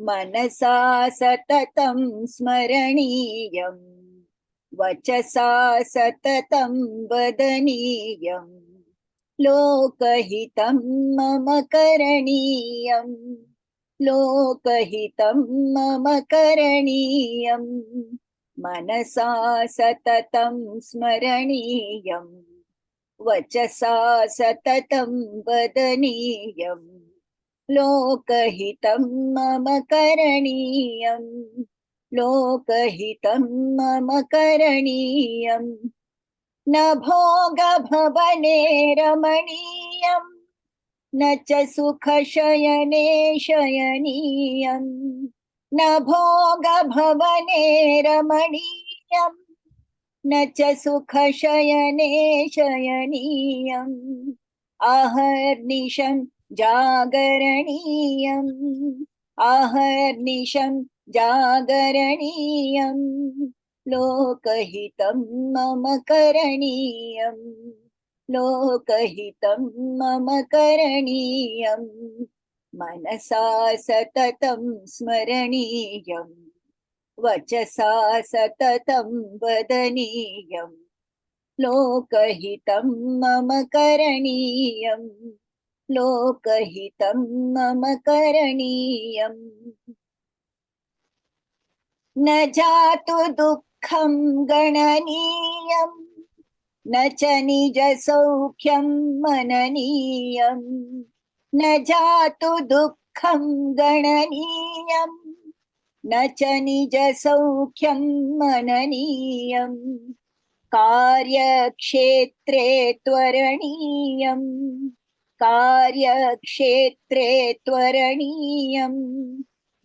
मनसा सततं स्मरणीयम् वचसा सततं वदनीयम् लोकहितं मम करणीयम् लोकहितं मम करणीयम् मनसा सततं स्मरणीयम् वचसा सततं वदनीयम् लोकहितं मम करणीयम् लोकहितं मम करणीयम् न भोगभवने रमणीयम् न च सुखशयने शयनीयम् न भोगभवने रमणीयम् न च सुखशयने शयनीयम् आहर्निशम् जागरणीयम् आहर्निशम् जागरणीयम् लोकहितं मम करणीयम् लोकहितं मम करणीयम् मनसा सततं स्मरणीयम् वचसा सततं वदनीयम् लोकहितं मम करणीयम् लोकहितं मम करणीयम् न जातु दुःखं गणनीयम् न च निजसौख्यं मननीयम् न जातु दुःखं गणनीयम् न च निजसौख्यं मननीयम् कार्यक्षेत्रे त्वरणीयम् कार्यक्षेत्रे त्वरणीयम्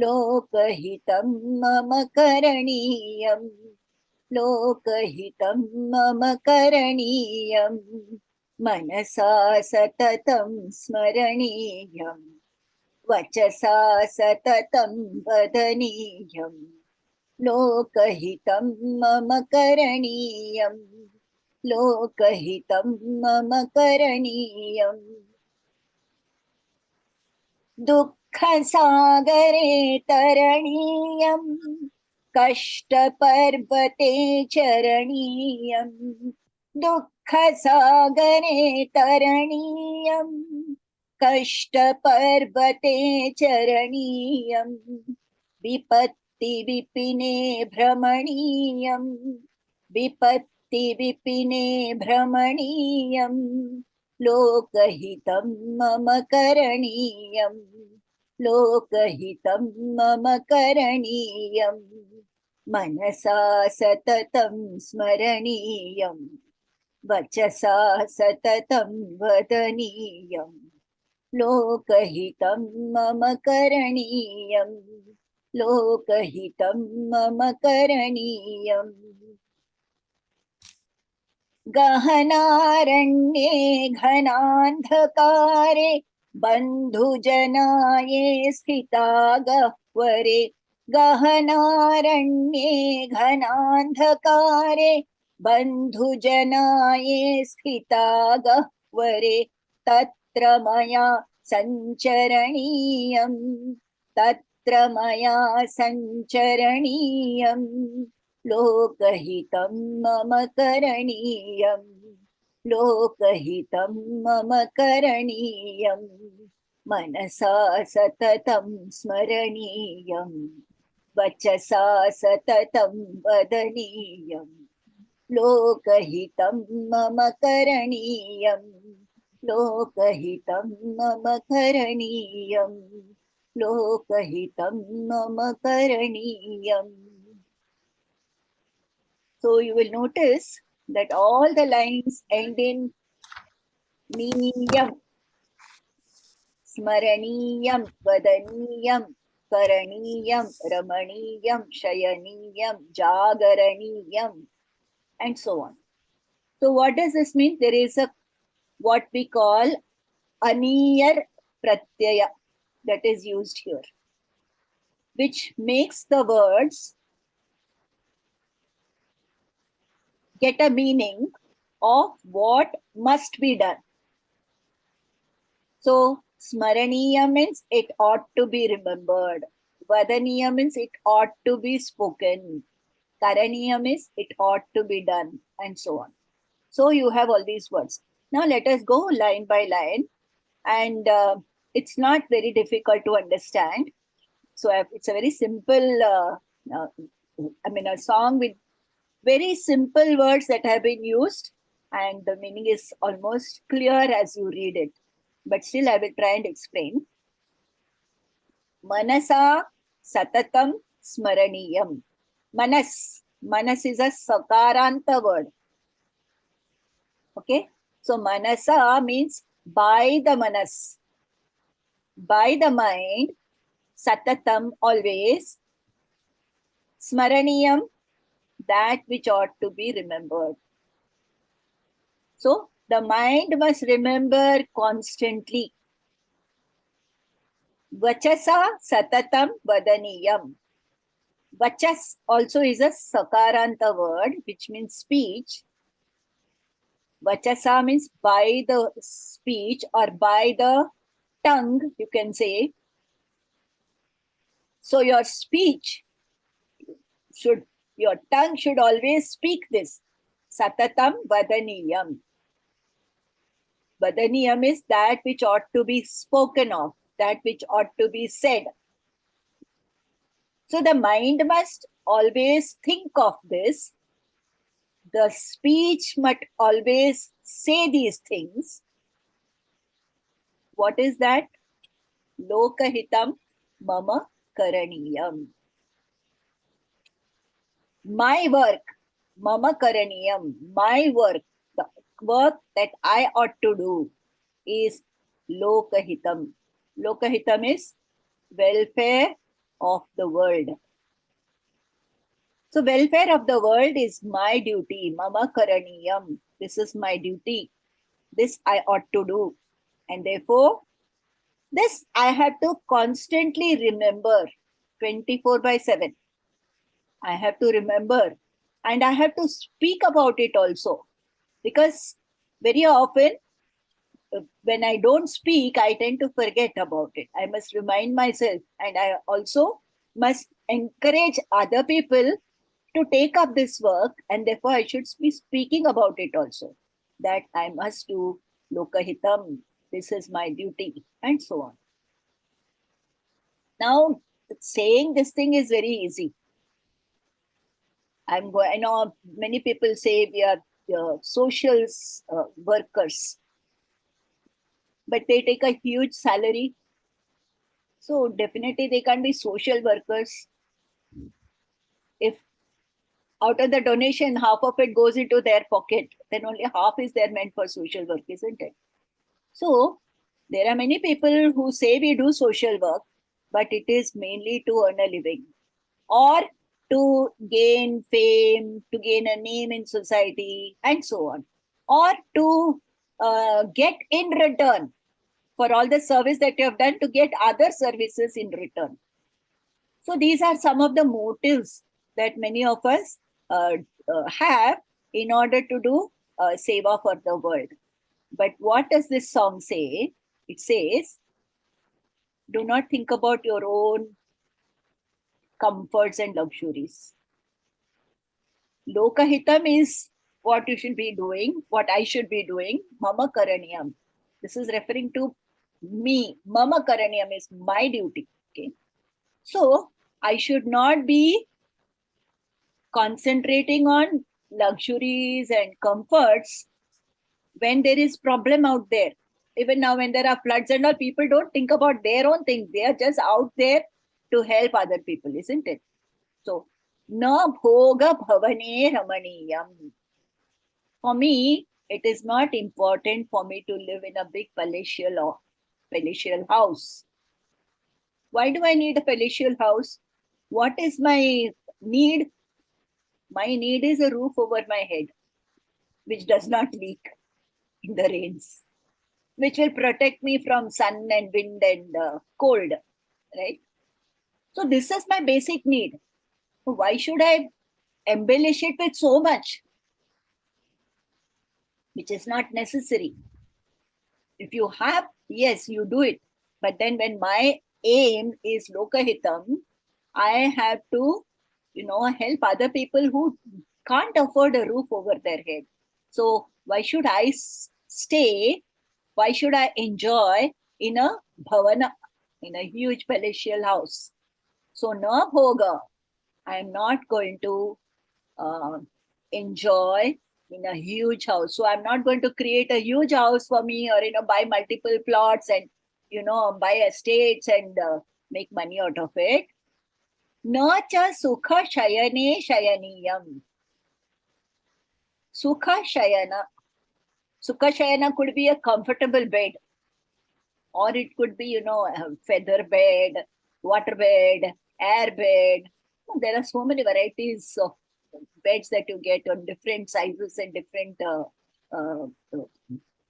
लोकहितं मम करणीयम् लोकहितं मम करणीयम् मनसा सततं स्मरणीयम् वचसा सततं वदनीयम् लोकहितं मम करणीयम् लोकहितं मम करणीयम् दुःखसागरे तरणीयम् कष्टपर्वते चरणीयम् दुःखसागरे तरणीयम् कष्टपर्वते चरणीयम् विपत्तिविपिने भ्रमणीयम् विपत्तिविपिने भ्रमणीयम् लोकहितं मम करणीयम् लोकहितं मम करणीयम् मनसा सततं स्मरणीयम् वचसा सततं वदनीयम् लोकहितं मम करणीयम् लोकहितं मम करणीयम् गहनारण्ये घनान्धकारे बन्धुजनाये स्थिता गह्वरे गहनारण्ये घनान्धकारे बन्धुजनाये स्थिता गह्वरे तत्र मया सञ्चरणीयम् तत्र मया सञ्चरणीयम् लोकहितं मम करणीयम् लोकहितं मम करणीयम् मनसा सततं स्मरणीयम् वचसा सततं वदनीयम् लोकहितं मम करणीयम् लोकहितं मम करणीयम् लोकहितं मम करणीयम्. So you will notice that all the lines end in niyam, smaraniyam, vadaniyam, karaniyam, ramaniyam, shayaniyam, jagaraniyam, and so on. So what does this mean? There is a what we call aniyar pratyaya that is used here, which makes the words get a meaning of what must be done. So, smaraniya means it ought to be remembered. Vadaniyam means it ought to be spoken. Karaniyam is it ought to be done, and so on. So you have all these words. Now let us go line by line, and it's not very difficult to understand. So it's a very simple, a song with very simple words that have been used, and the meaning is almost clear as you read it. But still, I will try and explain. Manasa satatam smaraniyam. Manas is a sakaranta word. Okay, so manasa means by the manas, by the mind, satatam always, smaraniyam that which ought to be remembered. So the mind must remember constantly. Vachasa satatam vadaniyam. Vachas also is a sakaranta word which means speech. Vachasa means by the speech or by the tongue, you can say. So your speech should, your tongue should always speak this. Satatam vadaniyam. Vadaniyam is that which ought to be spoken of, that which ought to be said. So the mind must always think of this. The speech must always say these things. What is that? Lokahitam mama karaniyam. My work, mama karaniyam, my work, the work that I ought to do is lokahitam. Lokahitam is welfare of the world. So welfare of the world is my duty, mama karaniyam. This is my duty. This I ought to do. And therefore, this I have to constantly remember 24/7. I have to remember and I have to speak about it also. Because very often, when I don't speak, I tend to forget about it. I must remind myself, and I also must encourage other people to take up this work, and therefore I should be speaking about it also. That I must do lokahitam, this is my duty, and so on. Now, saying this thing is very easy. I know many people say we are social workers, but they take a huge salary. So definitely they can't be social workers. If out of the donation, half of it goes into their pocket, then only half is there meant for social work, isn't it? So there are many people who say we do social work, but it is mainly to earn a living or to gain fame, to gain a name in society, and so on, or to get in return for all the service that you have done, to get other services in return. So these are some of the motives that many of us have in order to do seva for the world. But what does this song say? It says, do not think about your own comforts and luxuries. Lokahitam is what you should be doing, what I should be doing. Mama karaniyam. This is referring to me. Mama karaniyam is my duty. Okay. So I should not be concentrating on luxuries and comforts when there is problem out there. Even now when there are floods and all, people don't think about their own things. They are just out there to help other people, isn't it? So, na bhoga bhavane ramaniyam. For me, it is not important for me to live in a big palatial house. Why do I need a palatial house? What is my need? My need is a roof over my head, which does not leak in the rains, which will protect me from sun and wind and cold, right? So this is my basic need. So why should I embellish it with so much, which is not necessary? If you have, yes, you do it. But then when my aim is lokahitam, I have to, help other people who can't afford a roof over their head. So why should I stay? Why should I enjoy in a bhavana, in a huge palatial house? So na hoga. I am not going to uh, enjoy in a huge house. So I'm not going to create a huge house for me, or buy multiple plots and buy estates and make money out of it. Na cha sukha shayane shayaniyam. Sukha shayana. Sukha shayana could be a comfortable bed, or it could be, a feather bed, water bed, air bed. There are so many varieties of beds that you get on different sizes and different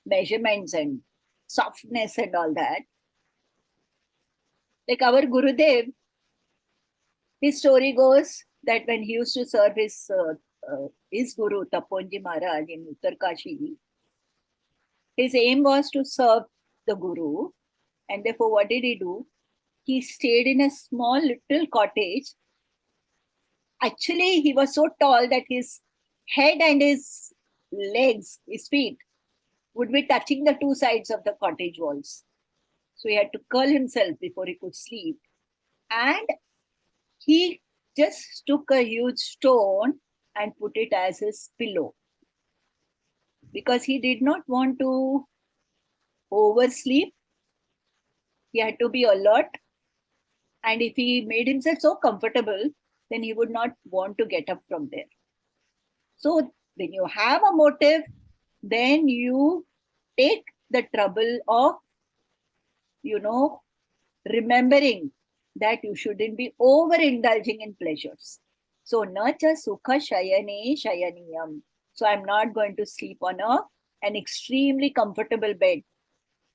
measurements and softness and all that. Like our Gurudev, his story goes that when he used to serve his Guru Taponji Maharaj in Uttarkashi, his aim was to serve the Guru, and therefore what did he do? He stayed in a small little cottage. Actually, he was so tall that his head and his legs, his feet, would be touching the two sides of the cottage walls. So he had to curl himself before he could sleep. And he just took a huge stone and put it as his pillow, because he did not want to oversleep. He had to be alert. And if he made himself so comfortable, then he would not want to get up from there. So when you have a motive, then you take the trouble of, remembering that you shouldn't be overindulging in pleasures. So, nacha sukha shayane shayaniyam. So, I'm not going to sleep on an extremely comfortable bed.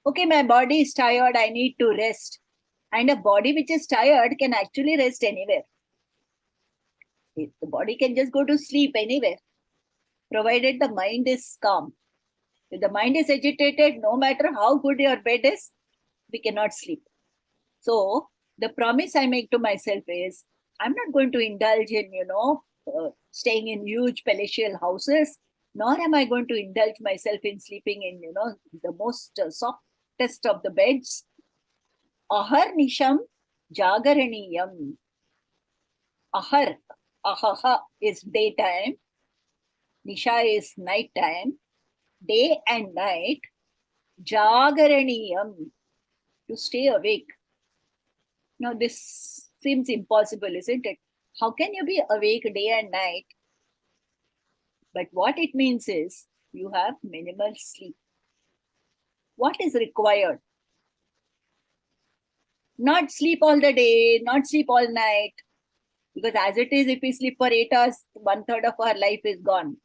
Okay, my body is tired, I need to rest. And a body which is tired can actually rest anywhere. The body can just go to sleep anywhere, provided the mind is calm. If the mind is agitated, no matter how good your bed is, we cannot sleep. So the promise I make to myself is I'm not going to indulge in, staying in huge palatial houses, nor am I going to indulge myself in sleeping in, the most softest of the beds. Ahar nisham jagaraniyam. Ahar, ahaha is daytime, nisha is nighttime, day and night, jagaraniyam, to stay awake. Now, this seems impossible, isn't it? How can you be awake day and night? But what it means is you have minimal sleep. What is required? Not sleep all the day, not sleep all night. Because as it is, if we sleep for 8 hours, 1/3 of our life is gone.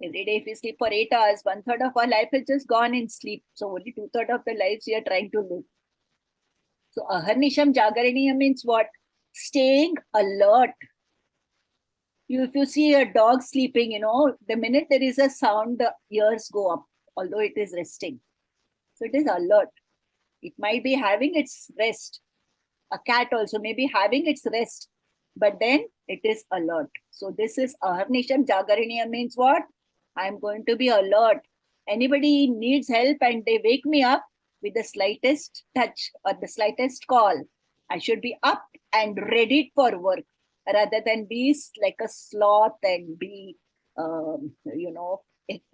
Every day, if we sleep for 8 hours, 1/3 of our life is just gone in sleep. So only 2/3 of the lives we are trying to live. So aharnisham jagaraniyam means what? Staying alert. If you see a dog sleeping, the minute there is a sound, the ears go up, although it is resting. So it is alert. It might be having its rest. A cat also may be having its rest, but then it is alert. So this is aharnisham jagaraniyam means what? I'm going to be alert. Anybody needs help and they wake me up with the slightest touch or the slightest call, I should be up and ready for work, rather than be like a sloth and be,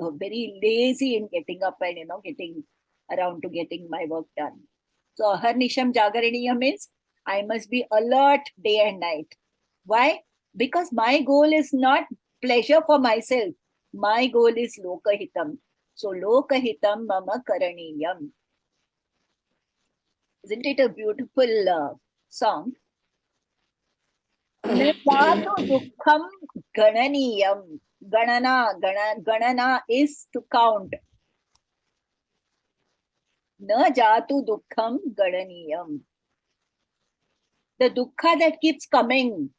very lazy in getting up and, getting around to getting my work done. So aharnisham jagaraniyam means I must be alert day and night. Why? Because my goal is not pleasure for myself. My goal is lokahitam. So lokahitam mama karaniyam. Isn't it a beautiful song? Nirvatu dukkham gananiyam. Ganana is to count. Na jatu dukkham gananiyam. The dukkha that keeps coming.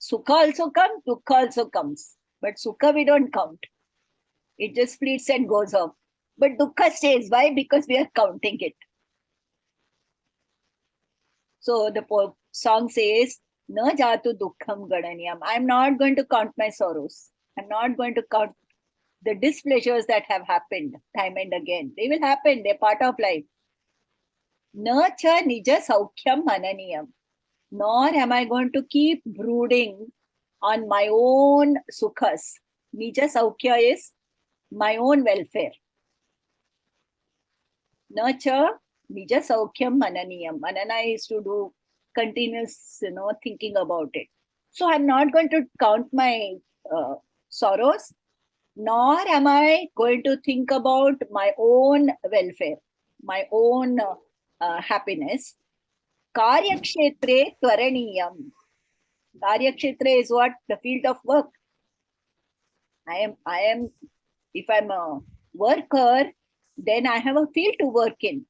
Sukha also comes, dukkha also comes. But sukha we don't count. It just fleets and goes off. But dukkha stays. Why? Because we are counting it. So the song says, "Na jatu dukkham gananiyam." I'm not going to count my sorrows. I'm not going to count the displeasures that have happened time and again. They will happen. They're part of life. Na cha nija saukhyam mananiyam. Nor am I going to keep brooding on my own sukhas. Nija saukhya is my own welfare. Nurture nija saukhyam mananiyam. Manana is to do continuous, thinking about it. So I'm not going to count my sorrows, nor am I going to think about my own welfare, my own happiness. Karyakshetre tvaraniyam. Karyakshetra is what? The field of work. I am, if I'm a worker, then I have a field to work in.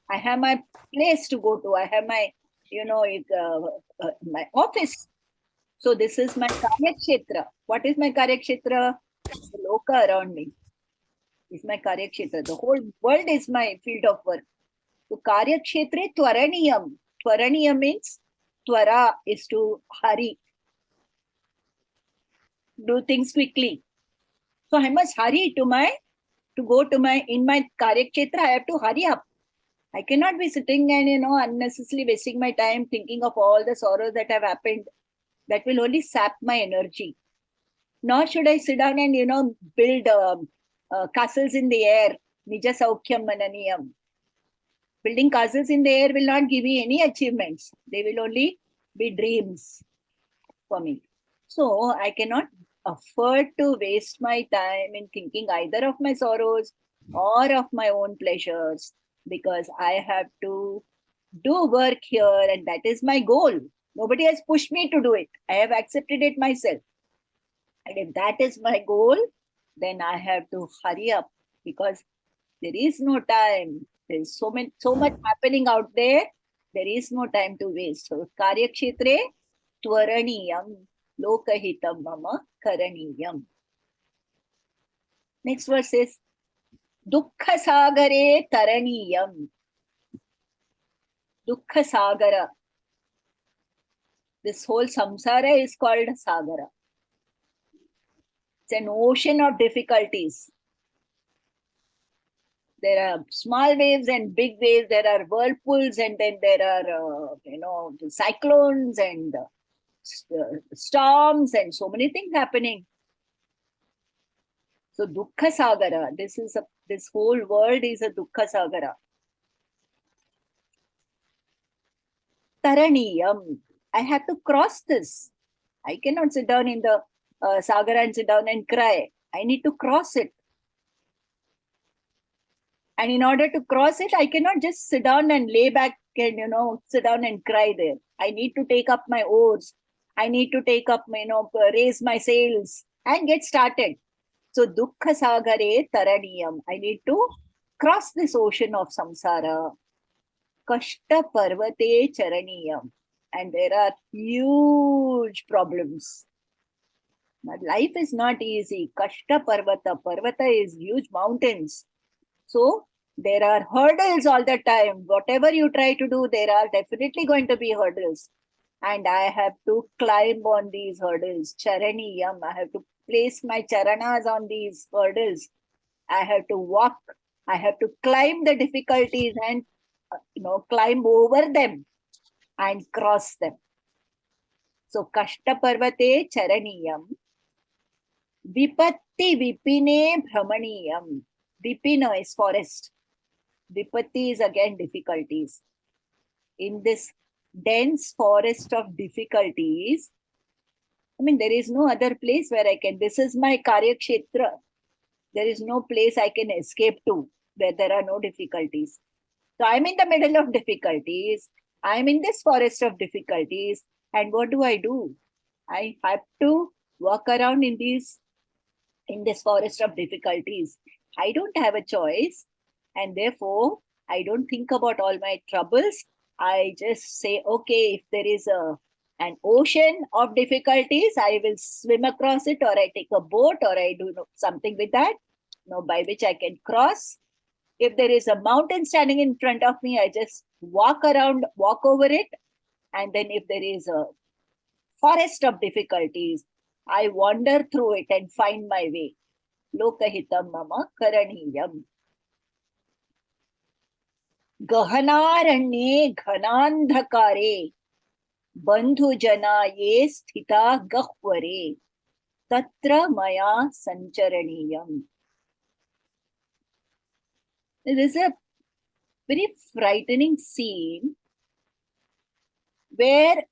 I have my place to go to. I have my, my office. So this is my Karyakshetra. What is my Karyakshetra? The loka around me is my Karyakshetra. The whole world is my field of work. So Karyakshetre tvaraniyam. Tvaraniyam means twara is to hurry, do things quickly. So I must hurry to go to my, in my Karyakshetra, I have to hurry up. I cannot be sitting and, unnecessarily wasting my time thinking of all the sorrows that have happened. That will only sap my energy. Nor should I sit down and, build castles in the air. Nija saukhyam mananiyam. Building castles in the air will not give me any achievements. They will only be dreams for me. So I cannot afford to waste my time in thinking either of my sorrows or of my own pleasures, because I have to do work here and that is my goal. Nobody has pushed me to do it. I have accepted it myself. And if that is my goal, then I have to hurry up, because there is no time. There is so much happening out there. There is no time to waste. So Karyakshetre tvaraniyam lokahitam mama karaniyam. Next verse says, Dukkha sagare taraniyam. Dukkha sagara. This whole samsara is called sagara. It's an ocean of difficulties. There are small waves and big waves. There are whirlpools, and then there are, cyclones and storms and so many things happening. So dukkha sagara. This whole world is a dukkha sagara. Taraniyam. I have to cross this. I cannot sit down in the sagara and sit down and cry. I need to cross it. And in order to cross it, I cannot just sit down and lay back and, sit down and cry there. I need to take up my oars. I need to take up, raise my sails and get started. So, dukkha sagare taraniyam. I need to cross this ocean of samsara. Kashta parvate charaniyam. And there are huge problems. But life is not easy. Kashta parvata. Parvata is huge mountains. So there are hurdles all the time. Whatever you try to do, there are definitely going to be hurdles. And I have to climb on these hurdles. Charaniyam. I have to place my charanas on these hurdles. I have to walk. I have to climb the difficulties and, climb over them and cross them. So, Kashta Parvate Charaniyam. Vipatti Vipine Brahmaniyam. Vipina is forest. Vipatti is again difficulties. In this dense forest of difficulties, there is no other place where I can. This is my Karyakshetra. There is no place I can escape to where there are no difficulties. So I'm in the middle of difficulties. I'm in this forest of difficulties. And what do? I have to walk around in this forest of difficulties. I don't have a choice. And therefore, I don't think about all my troubles. I just say, okay, if there is an ocean of difficulties, I will swim across it, or I take a boat, or I do something with that, by which I can cross. If there is a mountain standing in front of me, I just walk around, walk over it. And then if there is a forest of difficulties, I wander through it and find my way. Lokahitam mama karaniyam. गहनारण्ये घनांधकारे बंधुजनाये स्थिता गह्वरे तत्र मया संचरणीयम. This is a very frightening scene where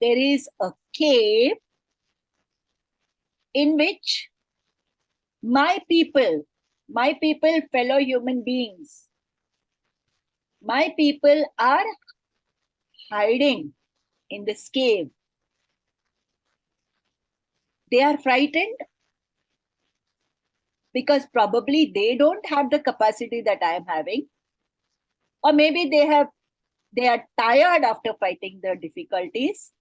there is a cave in which my people, fellow human beings, my people are hiding in this cave. They are frightened because probably they don't have the capacity that I am having, or maybe they are tired after fighting the difficulties.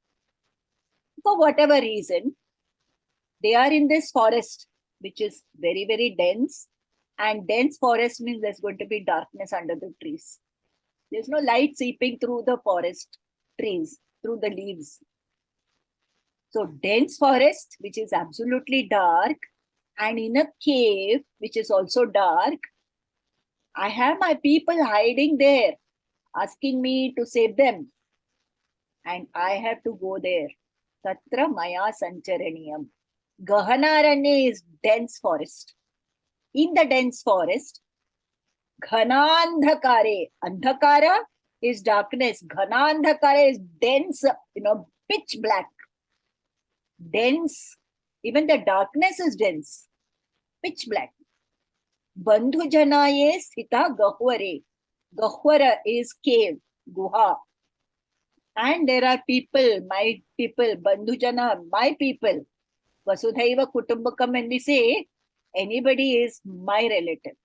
For whatever reason, they are in this forest, which is very, very dense. And dense forest means there's going to be darkness under the trees. There's no light seeping through the forest trees, through the leaves. So dense forest, which is absolutely dark, and in a cave, which is also dark, I have my people hiding there, asking me to save them. And I have to go there. Tatra maya sancharaniyam. Gahanaranya is dense forest. In the dense forest, ghanandhakare. Andhakara is darkness. Ghanandhakare is dense, pitch black. Dense. Even the darkness is dense. Pitch black. Bandhujanaye sthita gahware. Gahwara is cave, guha. And there are people, my people, bandhujana, my people. Vasudhaiva kutumbakam, when we say, anybody is my relative.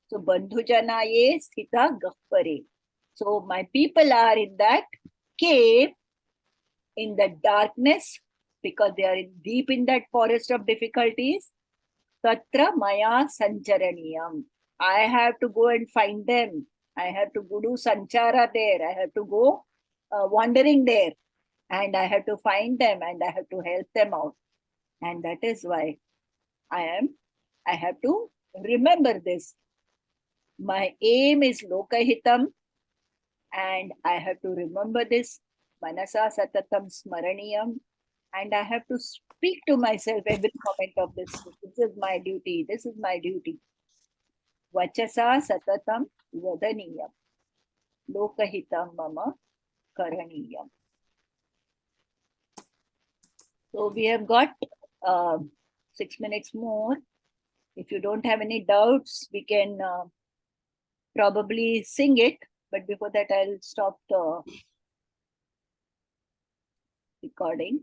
So bandhujanaye sthita gahware. So my people are in that cave, in the darkness, because they are deep in that forest of difficulties. Tatra maya sancharaniyam. I have to go and find them. I have to go do sanchara there. I have to go wandering there. And I have to find them and I have to help them out. And that is why I have to remember this. My aim is lokahitam, and I have to remember this. Manasa satatam smaraniyam. And I have to speak to myself every moment of this. This is my duty. This is my duty. Vachasa satatam vadaniyam. Lokahitam mama karaniyam. So we have got 6 minutes more. If you don't have any doubts, we can probably sing it. But before that, I'll stop the recording.